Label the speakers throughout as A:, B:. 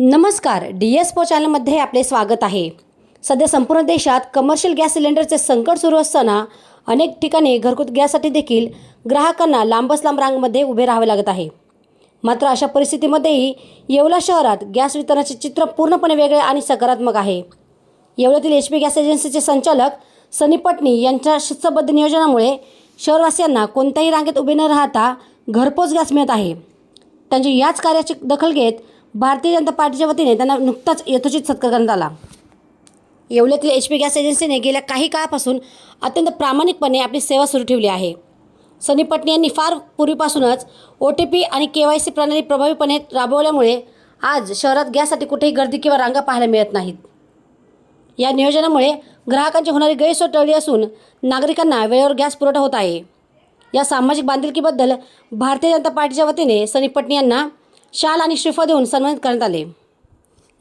A: नमस्कार, DS चॅनलमध्ये आपले स्वागत आहे। सध्या संपूर्ण देशात कमर्शियल गॅस सिलेंडरचे संकट सुरू असताना अनेक ठिकाणी घरगुती गॅससाठी देखील ग्राहकांना लांबच लांब रांगमध्ये उभे राहावे लागत आहे। मात्र अशा परिस्थितीमध्येही येवला शहरात गॅस वितरणाचे चित्र पूर्णपणे वेगळे आणि सकारात्मक आहे। येवल्यातील HP गॅस एजन्सीचे संचालक सनी पटनी यांच्या शिस्तबद्ध नियोजनामुळे शहरवासियांना कोणत्याही रांगेत उभे न राहता घरपोच गॅस मिळत आहे। त्यांची याच कार्याची दखल घेत भारतीय जनता पार्टीच्या वतीने त्यांना नुकताच यथोचित सत्कार करण्यात आला। येवल्यातील HP गॅस एजन्सीने गेल्या काही काळापासून अत्यंत प्रामाणिकपणे आपली सेवा सुरू ठेवली आहे। सनी पटनी यांनी फार पूर्वीपासूनच OTP आणि KYC प्रणाली प्रभावीपणे राबवल्यामुळे आज शहरात गॅससाठी कुठेही गर्दी किंवा रांगा पाहायला मिळत नाहीत। या नियोजनामुळे ग्राहकांची होणारी गैरसोय टळली असून नागरिकांना वेळेवर गॅस पुरवठा होत आहे। या सामाजिक बांधिलकीबद्दल भारतीय जनता पार्टीच्या वतीने सनी पटनी यांना शाल आणि श्रीफळ देऊन सन्मानित करण्यात आले।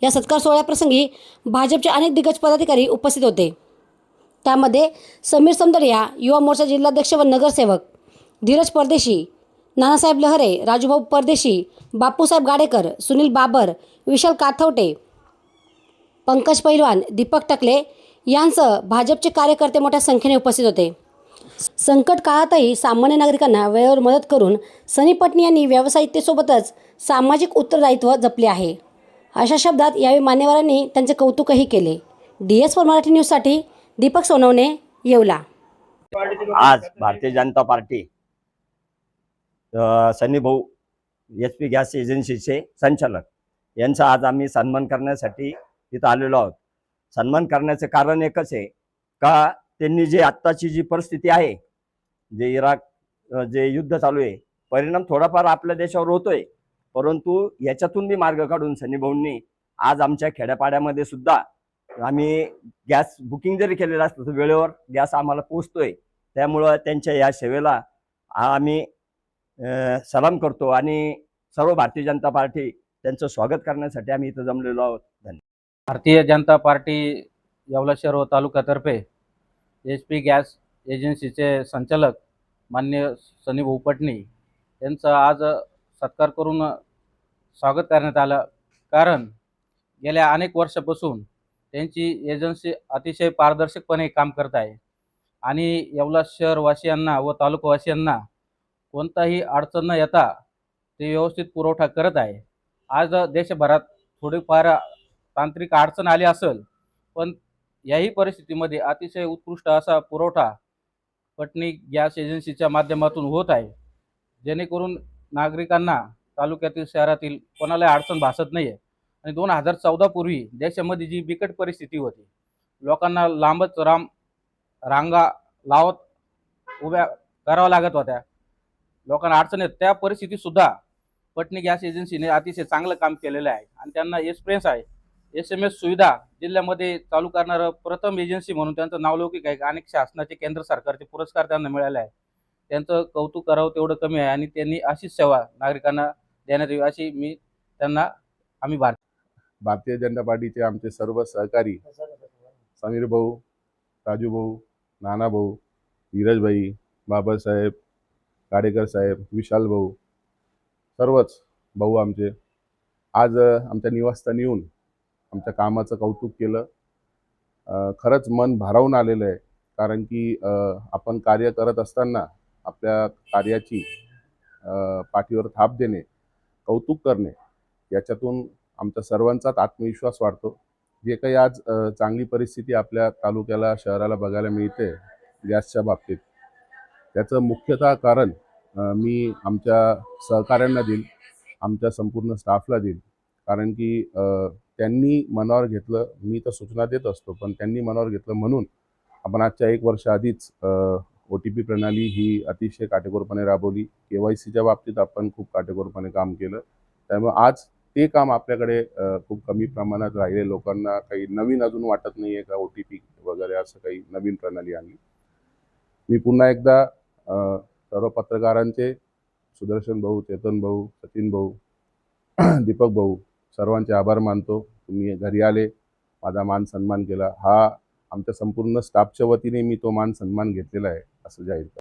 A: या सत्कार सोहळ्याप्रसंगी भाजपचे अनेक दिग्गज पदाधिकारी उपस्थित होते। त्यामध्ये समीर समदरिया, युवा मोर्चा जिल्हाध्यक्ष व नगरसेवक, धीरज परदेशी, नानासाहेब लहरे, राजूभाऊ परदेशी, बापूसाहेब गाडेकर, सुनील बाबर, विशाल काथवटे, पंकज पैलवान, दीपक टकले यांसह भाजपचे कार्यकर्ते मोठ्या संख्येने उपस्थित होते। संकट काळातही सामान्य नागरिकांना वेळेवर मदत करून सनी पटनी यांनी व्यावसायिकतेसोबतच सामाजिक उत्तरदायित्व जपले आहे। अशा शब्दात यावेळी मान्यवरांनी त्यांचे कौतुकही केले। DS4 मराठी न्यूजसाठी दीपक सोनवणे, येवला।
B: आज भारतीय जनता पार्टी सनी भाऊ HP गॅस एजन्सीचे संचालक यांचा आज आम्ही सन्मान करण्यासाठी इथं आलेलो आहोत। सन्मान करण्याचं कारण एकच आहे का त्यांनी जे आत्ताची जी परिस्थिती आहे, जे इराक जे युद्ध चालू आहे, परिणाम थोडाफार आपल्या देशावर होतोय, परंतु याच्यातून बी मार्ग काढून सनी भाऊंनी आज आमच्या खेड्यापाड्यामध्ये सुद्धा आम्ही गॅस बुकिंग जरी केलेलं असतं तर वेळेवर गॅस आम्हाला पोहोचतोय। त्यामुळं त्यांच्या या सेवेला आम्ही सलाम करतो आणि सर्व भारतीय जनता पार्टी त्यांचं स्वागत करण्यासाठी आम्ही इथं जमलेलो आहोत। धन्यवाद।
C: भारतीय जनता पार्टी येवला शहर व तालुक्यातर्फे HP गॅस एजन्सीचे संचालक माननीय सनी भाऊ पटनी यांचा आज सत्कार करून स्वागत करण्यात आलं। कारण गेल्या अनेक वर्षापासून त्यांची एजन्सी अतिशय पारदर्शकपणे काम करत आहे आणि येवला शहरवासियांना व तालुकावासियांना कोणताही अडचण न येता ते व्यवस्थित पुरवठा करत आहे। आज देशभरात थोडीफार तांत्रिक अडचण आली असेल, पण याही परिस्थितीमध्ये अतिशय उत्कृष्ट असा पुरवठा पटनी गॅस एजन्सीच्या माध्यमातून होत आहे, जेणेकरून नागरिकांना तालुक्यातील शहरातील कोणाला अडचण भासत नाही आहे। आणि 2014 पूर्वी देशामध्ये जी बिकट परिस्थिती होती, लोकांना लांबच रांगा लावत उभ्या कराव्या लागत होत्या, लोकांना अडचण येत, त्या परिस्थितीसुद्धा पटनी गॅस एजन्सीने अतिशय चांगलं काम केलेलं आहे आणि त्यांना एक्सपिरियन्स आहे। SMS सुविधा जिल्ह्यामध्ये चालू करणारं प्रथम एजन्सी म्हणून त्यांचं नावलौकिक आहे। अनेक शासनाचे केंद्र सरकारचे पुरस्कार त्यांना मिळाले आहे। त्यांचं कौतुक करावं तेवढं कमी आहे आणि त्यांनी अशीच सेवा नागरिकांना देण्यात यावी अशी आम्ही
D: भारतीय जनता पार्टीचे आमचे सर्व सहकारी समीर भाऊ, राजू भाऊ, नाना भाऊ, धीरज भाई, बाबासाहेब गाडेकर साहेब, विशाल भाऊ, सर्वच भाऊ आमचे आज आमच्या निवासस्थानी येऊन आमच्या कामाचं कौतुक केलं। खरंच मन भारावून आलेलं आहे, कारण की आपण कार्य करत असताना आपल्या कार्याची पाठीवर थाप देणे, कौतुक करणे, याच्यातून आमचा सर्वांचाच आत्मविश्वास वाढतो। जे काही आज चांगली परिस्थिती आपल्या तालुक्याला शहराला बघायला मिळते गॅसच्या बाबतीत, त्याचं मुख्यतः कारण मी आमच्या सहकाऱ्यांना देईल, आमच्या संपूर्ण स्टाफला देईल। कारण की त्यांनी मनावर घेतलं, मी तर सूचना देत असतो, पण त्यांनी मनावर घेतलं म्हणून आपण आजच्या 1 वर्ष आधीच OTP प्रणाली ही अतिशय काटेकोरपणे राबवली। KYCच्या बाबतीत आपण खूप काटेकोरपणे काम केलं। त्यामुळे आज ते काम आपल्याकडे खूप कमी प्रमाणात राहिले। लोकांना काही नवीन अजून वाटत नाही आहे का OTP वगैरे असं काही नवीन प्रणाली आणली। मी पुन्हा एकदा सर्व पत्रकारांचे, सुदर्शन भाऊ, चेतन भाऊ, सचिन भाऊ, दीपक भाऊ, सर्वांचे आभार मानतो। तुम्ही घरी आले, माझा मान सन्मान केला, हा आमच्या संपूर्ण स्टाफच्या वतीने मी तो मान सन्मान घेतलेला आहे असं जाहीर करतो।